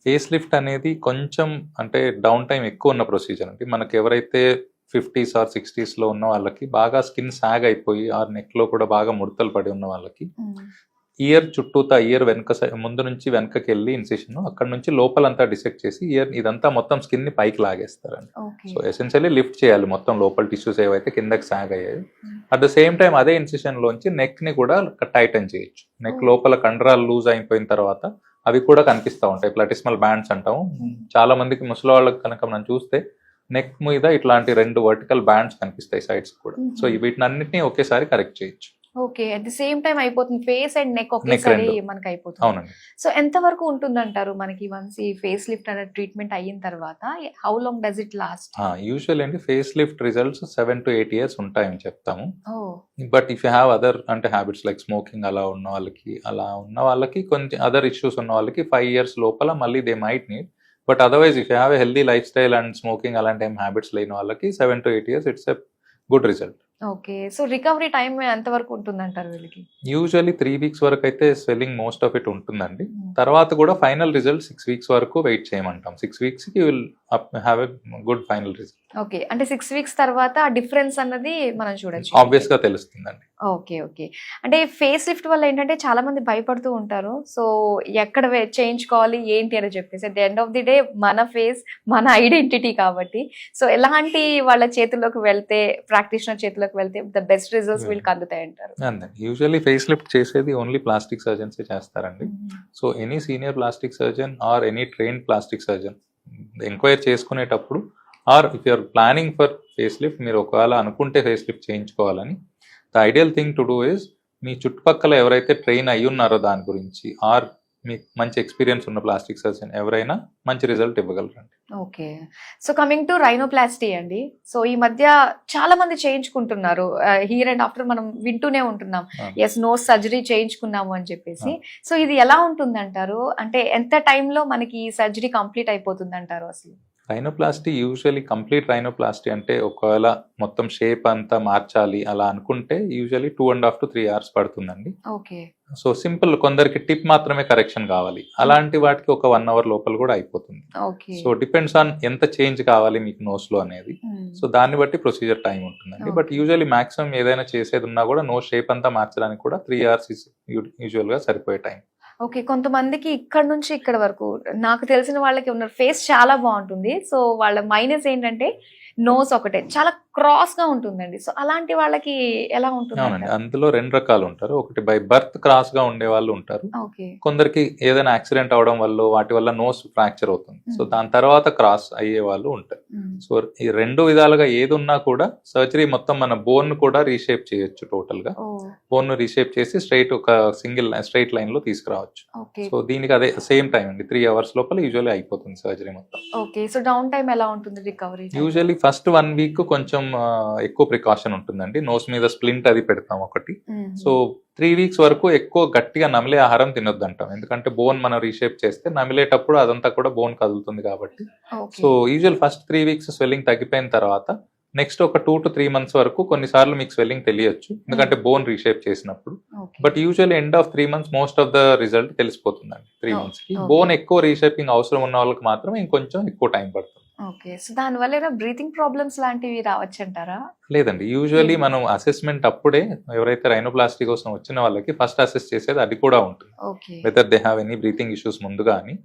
Face lift అనేది కొంచెం అంటే డౌన్ టైమ్ ఎక్కువ ఉన్న ప్రొసీజర్ అండి. మనకి ఎవరైతే 50s ఆర్ 60sలో ఉన్న వాళ్ళకి బాగా స్కిన్ సాగ్ అయిపోయి ఆర్ నెక్లో కూడా బాగా ముడతలు పడి ఉన్న వాళ్ళకి ఇయర్ చుట్టూతా ఇయర్ వెనక ముందు నుంచి వెనకకి వెళ్ళి ఇన్సిషన్ అక్కడ నుంచి లోపలంతా డిసెక్ట్ చేసి ఇయర్ ఇదంతా మొత్తం స్కిన్ ని పైకి లాగేస్తారండి. సో ఎసెన్షియల్లీ లిఫ్ట్ చేయాలి మొత్తం లోపల టిష్యూస్ ఏవైతే కిందకి సాగ్ అయ్యాయి. అట్ ద సేమ్ టైం అదే ఇన్సిషన్ లోంచి నెక్ ని కూడా టైటన్ చేయొచ్చు. నెక్ లోపల కండరాలు లూజ్ అయిపోయిన తర్వాత అవి కూడా కనిపిస్తూ ఉంటాయి, ప్లాటిస్మల్ బ్యాండ్స్ అంటాము. చాలా మందికి ముసలి వాళ్ళకి కనుక మనం చూస్తే నెక్ మీద ఇట్లాంటి 2 వర్టికల్ బ్యాండ్స్ కనిపిస్తాయి సైడ్స్ కూడా. సో వీటినన్నిటిని ఒకేసారి కరెక్ట్ చేయొచ్చు. Okay, at the same time అయిపోతుంది, ఫేస్ అండ్ నెక్ ఒకేసారి మనకి అయిపోతుంది. అవునండి. సో ఎంత వరకు ఉంటుందంటారు మనకి వన్స్ ఈ ఫేస్ లిఫ్ట్ అనే ట్రీట్మెంట్ అయిన తర్వాత? How long does it last? Usual అండి face lift results 7 to 8 years ఉంటాయని చెప్తాము. But if you have other అంటే హ్యాబిట్స్ లైక్ స్మోకింగ్ అలా ఉన్న వాళ్ళకి కొంచెం అదర్ ఇష్యూస్ ఉన్న వాళ్ళకి 5 years లోపల మళ్ళీ they might need. But otherwise if you have a healthy life style and smoking అలాంటి ఏం హ్యాబిట్స్ లేని వాళ్ళకి 7 to 8 years it's a good result. Okay, so recovery time ఎంత వరకు ఉంటుందంటారు వీళ్ళకి? యూజువల్లీ 3 weeks వరకు అయితే స్వెల్లింగ్ మోస్ట్ ఆఫ్ ఇట్ ఉంటుందండి. తర్వాత కూడా ఫైనల్ రిజల్ట్ 6 weeks వరకు వెయిట్ చేయమంటాం. 6 weeks కి will have a good final result. Okay, అంటే 6 weeks తర్వాత ఆ డిఫరెన్స్ అన్నది మనం చూడొచ్చు, ఆబ్వియస్ గా తెలుస్తుందండి. ఓకే ఓకే, అంటే ఫేస్ లిఫ్ట్ వల్ల ఏంటంటే చాలా మంది భయపడుతూ ఉంటారు. సో ఎక్కడ చేయించుకోవాలి ఏంటి అని చెప్పేసి, at the end of the day మన ఫేస్ మన ఐడెంటిటీ కాబట్టి, సో ఎలాంటి వాళ్ళ చేతుల్లోకి వెళ్తే, ప్రాక్టీషనర్ చేతుల్లోకి వెళ్తే ద బెస్ట్ రిజల్ట్స్ వీళ్ళకి అందుతాయి అంటారు? యూజువల్లీ ఫేస్ లిఫ్ట్ చేసేది ఓన్లీ ప్లాస్టిక్ సర్జన్స్ చేస్తారండి. So any senior plastic surgeon or any trained plastic surgeon enquiry చేసుకునేటప్పుడు or if you're planning for face lift, మీరు ఒకవేళ అనుకుంటే ఫేస్ లిఫ్ట్ చేయించుకోవాలని, the ideal thing to do is మీ చుట్టుపక్కల ఎవరైతే ట్రైన్ అయ్యి ఉన్నారో దాని గురించి ఆర్ మీకు మంచి ఎక్స్పీరియన్స్ ఉన్న ప్లాస్టిక్ సర్జన్ ఎవరైనా మంచి రిజల్ట్ ఇవ్వగలరండి. Okay, so coming to rhinoplasty అండి. సో ఈ మధ్య చాలా మంది చేయించుకుంటున్నారు, హియర్ అండ్ ఆఫ్టర్ మనం వింటూనే ఉంటున్నాం, ఎస్ నోస్ సర్జరీ చేయించుకున్నాము అని చెప్పేసి. సో ఇది ఎలా ఉంటుంది అంటారు? అంటే ఎంత టైంలో మనకి ఈ సర్జరీ కంప్లీట్ అయిపోతుంది అంటారు అసలు? రైనోప్లాస్టీ యూజువల్లీ కంప్లీట్ రైనోప్లాస్టీ అంటే ఒకవేళ మొత్తం షేప్ అంతా మార్చాలి అలా అనుకుంటే యూజువల్లీ 2.5 to 3 hours పడుతుందండి. ఓకే, సో సింపుల్, కొందరికి టిప్ మాత్రమే కరెక్షన్ కావాలి, అలాంటి వాటికి ఒక 1 hour లోపల కూడా అయిపోతుంది. సో డిపెండ్స్ ఆన్ ఎంత చేంజ్ కావాలి మీకు నోస్ లో అనేది. సో దాన్ని బట్టి ప్రొసీజర్ టైం ఉంటుందండి. బట్ యూజువల్లీ మాక్సిమం ఏదైనా చేసేది ఉన్నా కూడా నోస్ షేప్ అంతా మార్చడానికి కూడా 3 hours యూజువల్ గా సరిపోయే టైం. ఓకే, కొంతమందికి ఇక్కడ నుంచి ఇక్కడ వరకు నాకు తెలిసిన వాళ్ళకి ఉన్నారు, ఫేస్ చాలా బాగుంటుంది. సో వాళ్ళ మైనస్ ఏంటంటే నోస్ ఒకటే చాలా క్రాస్ గా ఉంటుందండి. సో అలాంటి వాళ్ళకి ఎలా ఉంటుంది? అవునండి, అందులో 2 రకాలు ఉంటారు. ఒకటి బై బర్త్ క్రాస్ గా ఉండే వాళ్ళు ఉంటారు. కొందరికి ఏదైనా యాక్సిడెంట్ అవడం వల్ల వాటి వల్ల నోస్ ఫ్రాక్చర్ అవుతుంది. సో దాని తర్వాత క్రాస్ అయ్యే వాళ్ళు ఉంటారు. సో ఈ 2 విధాలుగా ఏది ఉన్నా కూడా సర్జరీ మొత్తం మన బోన్ కూడా రీషేప్ చేయొచ్చు. టోటల్ గా బోన్ రీషేప్ చేసి ఒక సింగిల్ స్ట్రైట్ లైన్ లో తీసుకురావచ్చు. సో దీనికి అదే సేమ్ టైం అండి, 3 hours లోపల యూజువల్లీ అయిపోతుంది సర్జరీ మొత్తం. ఓకే, సో డౌన్ టైం ఎలా ఉంటుంది రికవరీ? యూజువల్లీ ఫస్ట్ 1 week కొంచెం ఎక్కువ ప్రికాషన్ ఉంటుందండి. నోస్ మీద స్ప్లింట్ అది పెడతాం ఒకటి. సో 3 weeks వరకు ఎక్కువ గట్టిగా నమిలే ఆహారం తినొద్దు అంటాం, ఎందుకంటే బోన్ మనం రీషేప్ చేస్తే నమిలేటప్పుడు అదంతా కూడా బోన్ కదులుతుంది కాబట్టి. So usual first 3 weeks swelling తగ్గిపోయిన తర్వాత నెక్స్ట్ ఒక 2 to 3 months వరకు కొన్నిసార్లు మీకు స్వెల్లింగ్ తెలియచ్చు, ఎందుకంటే బోన్ రీషేప్ చేసినప్పుడు. But usual end of 3 months most of the result తెలిసిపోతుందండి. 3 months కి బోన్ ఎక్కువ రీషేపింగ్ అవసరం ఉన్న వాళ్ళకి మాత్రమే ఇంకొంచెం ఎక్కువ టైం పడుతుంది. ఓకే, సో దానివల్ల బ్రీతింగ్ ప్రాబ్లమ్స్ లాంటివి రావచ్చు అంటారా? లేదండి, యూజువల్లీ మనం అసెస్మెంట్ అప్పుడే ఎవరైతే రైనోప్లాస్టీ కోసం వచ్చిన వాళ్ళకి ఫస్ట్ అసెస్ చేసేది అది కూడా ఉంటుంది, whether they have any breathing issues ముందుగా అని.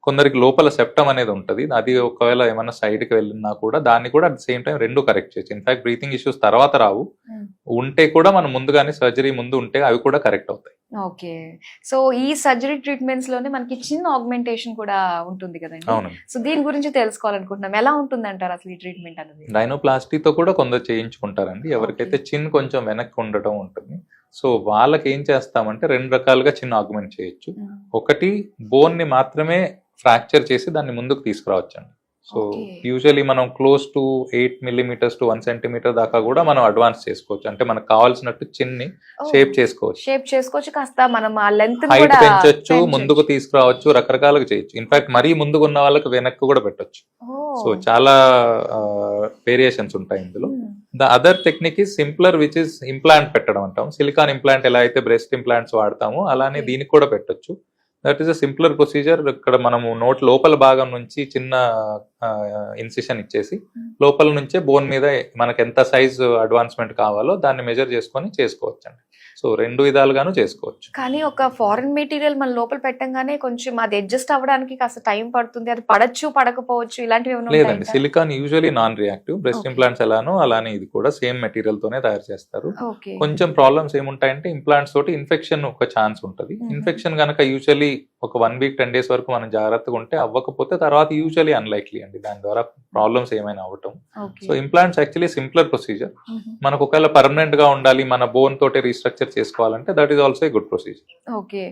కొందరికి లోపల సెప్టమ్ అనేది ఉంటుంది, అది ఒకవేళ ఏమైనా సైడ్ కి వెళ్ళినా కూడా దాన్ని కూడా at the same time 2 correct చేయొచ్చు. ఇన్ఫాక్ట్ బ్రీతింగ్ ఇష్యూస్ తర్వాత రావు, ఉంటే కూడా మనం ముందుగానే సర్జరీ ముందు ఉంటే అవి కూడా కరెక్ట్ అవుతాయి. ఓకే, సో ఈ సర్జరీ ట్రీట్మెంట్స్ లోనే మనకి చిన్న ఆగ్మెంటేషన్ కూడా ఉంటుంది కదండి. అవునండి, సో దీని గురించి తెలుసుకోవాలనుకుంటున్నాం, ఎలా ఉంటుంది అంటారు అసలు ఈ ట్రీట్మెంట్ అనేది? రైనోప్లాస్టీతో కూడా కొందరు చేయించుకుంటారండి, ఎవరికైతే చిన్ కొంచెం వెనక్కి ఉండటం ఉంటుంది. సో వాళ్ళకి ఏం చేస్తామంటే 2 రకాలుగా చిన్న ఆగ్మెంట్ చేయొచ్చు. ఒకటి బోన్ ని మాత్రమే ఫ్రాక్చర్ చేసి దాన్ని ముందుకు తీసుకురావచ్చండి. సో యూజువల్లీ మనం close to 8 millimeters to 1 centimeter దాకా కూడా మనం అడ్వాన్స్ చేసుకోవచ్చు. అంటే మనకు కావాల్సినట్టు చిన్ని షేప్ చేసుకోవచ్చు, కాస్త మనం ఆ లెంత్ హైట్ పెంచొచ్చు, ముందుకు తీసుకురావచ్చు, రకరకాలుగా చేయొచ్చు. ఇన్ఫాక్ట్ మరీ ముందుకు ఉన్న వాళ్ళకి వెనక్కి కూడా పెట్టొచ్చు. సో చాలా వేరియేషన్స్ ఉంటాయి ఇందులో. The other technique is simpler, which is implant పెట్టడం అంటాం. సిలికాన్ ఇంప్లాంట్ ఎలా అయితే బ్రెస్ట్ ఇంప్లాంట్స్ వాడతామో అలానే దీనికి కూడా పెట్టొచ్చు. That is a simpler procedure. ఇక్కడ మనము నోట్ లోపల భాగం నుంచి చిన్న ఇన్సిషన్ ఇచ్చేసి లోపల నుంచే బోన్ మీద మనకు ఎంత సైజ్ అడ్వాన్స్మెంట్ కావాలో దాన్ని మెజర్ చేసుకొని చేసుకోవచ్చు అండి. సో 2 విధాలుగాను చేసుకోవచ్చు. కానీ ఒక ఫారెన్ మెటీరియల్ మన లోపల పెట్టంగానే కొంచెం అది అడ్జస్ట్ అవ్వడానికి కాస్త టైం పడుతుంది, అది పడచ్చు పడకపోవచ్చు ఇలాంటివి ఏమైనా లేదండి, ఉంటాయా? Silicon usually non reactive. Breast Okay. Implants ఎలానో అలానే ఇది కూడా సేమ్ మెటీరియల్ తోనే తయారు చేస్తారు. ఓకే. కొంచెం ప్రాబ్లమ్స్ ఏముంటాయంటే ఇంప్లాంట్స్ తోటి ఇన్ఫెక్షన్ ఒక ఛాన్స్ ఉంటుంది. Mhm. ఇన్ఫెక్షన్ కనుక యూజువలీ ఒక 1 వీక్ 10 డేస్ వరకు మనం జాగ్రత్తగా ఉంటే అవ్వకపోతే తర్వాత యూజువలీ అన్లైక్లీ అండి దాని ద్వారా ప్రాబ్లమ్స్ ఏమైనా అవ్వటం. Okay. So implants actually simpler procedure. Mhm. మనకు ఒకవేళ పర్మనెంట్ గా ఉండాలి, మన బోన్ తోటి రీస్ట్రక్చర్ చేసుకోవాలంటే that is also a good procedure. Okay.